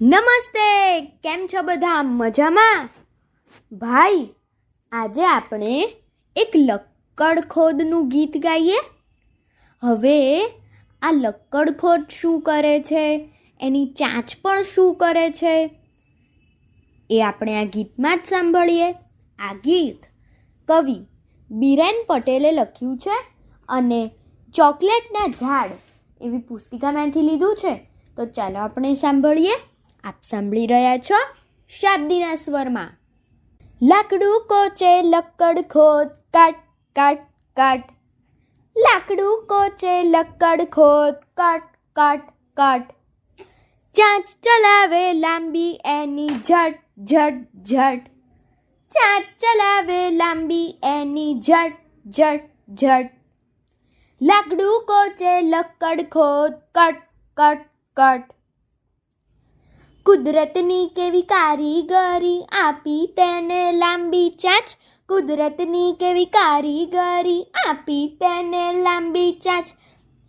નમસ્તે, કેમ છો બધા? મજામાં? ભાઈ, આજે આપણે એક લક્કડખોદનું ગીત ગાઈએ. હવે આ લક્કડખોદ શું કરે છે, એની ચાંચ પણ શું કરે છે, એ આપણે આ ગીતમાં જ સાંભળીએ. આ ગીત કવિ બીરેન પટેલે લખ્યું છે અને ચોકલેટના ઝાડ એવી પુસ્તિકામાંથી લીધું છે. તો ચાલો આપણે સાંભળીએ. આપ સાંભળી રહ્યા છો શાબ્દીના સ્વરમાં. લાકડું કોચે લક્કડ ખોદ, કાટ કાટ કાટ. લાકડું કોચે લક્કડ ખોદ, કાટ કાટ કાટ. ચાંચ ચલાવે લાંબી એની ઝટ ઝટ ઝટ. ચાંચ ચલાવે લાંબી એની ઝટ ઝટ ઝટ. લાકડું કોચે લક્કડ ખોદ, કટ કટ કટ. કુદરતની કેવી કારીગરી આપી તેને લાંબી ચાંચ. કુદરતની કેવી કારીગરી આપી તેને લાંબી ચાંચ.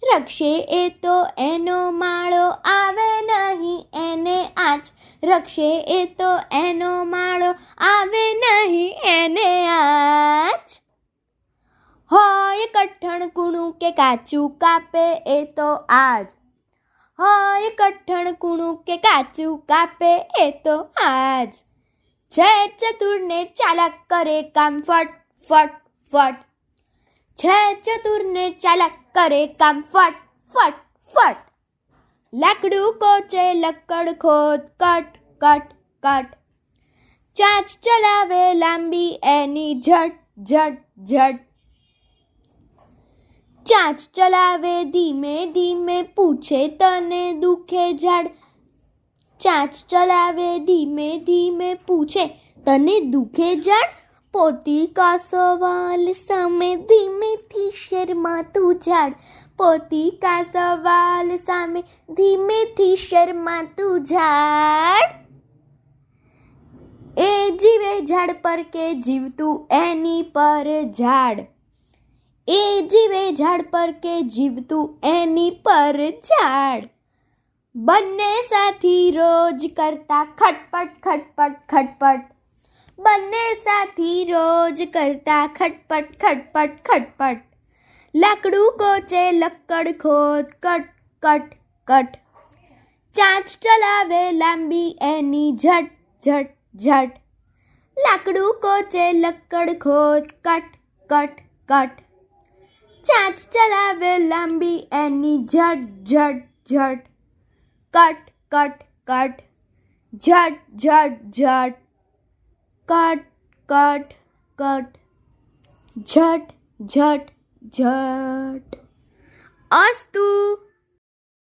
રક્ષે એ તો એનો માળો, આવે નહીં એને આંચ. રક્ષે એ તો એનો માળો, આવે નહીં એને આંચ. હોય કઠણ કૂણું કે કાચું, કાપે એ તો આજ. હોય કઠણ કૂણું કે કાચું, કાપે એ તો આજ. છે ચતુરને ચાલાક, કરે કામ ફટ ફટ ફટ. છે ચતુરને ચાલાક, કરે કામ ફટ ફટ ફટ. લાકડું કોચે લક્કડ ખોદ, કટ કટ કટ. ચાંચ ચલાવે લાંબી એની ઝટ ઝટ ઝટ. ચાંચ ચલાવે ધીમે ધીમે, પૂછે તને દુખે ઝાડ. ચાંચ ચલાવે ધીમે ધીમે, પૂછે તને દુખે ઝાડ. પોતિકા સવાલ સામે ધીમેથી શરમાતું ઝાડ. પોતિકા સવાલ સામે ધીમેથી શરમાતું ઝાડ. એ જીવે ઝાડ પર કે જીવતું એની પર ઝાડ. એ જીવે ઝાડ પર કે જીવતું એની પર ઝાડ. બંને સાથી રોજ કરતા ખટપટ ખટપટ ખટપટ. બંને સાથી રોજ કરતા ખટપટ ખટપટ ખટપટ. લાકડું કોચે લક્કડ ખોદ, કટ કટ કટ. ચાંચ ચલાવે લાંબી એની ઝટ ઝટ ઝટ. લાકડું કોચે લક્કડ ખોદ, કટ કટ કટ. ચાંચ ચલાવે લાંબી એની ઝટ ઝટ ઝટ. કટ કટ કટ. ઝટ ઝટ ઝટ. કટ કટ કટ. ઝટ ઝટ ઝટ. અસ્તુ.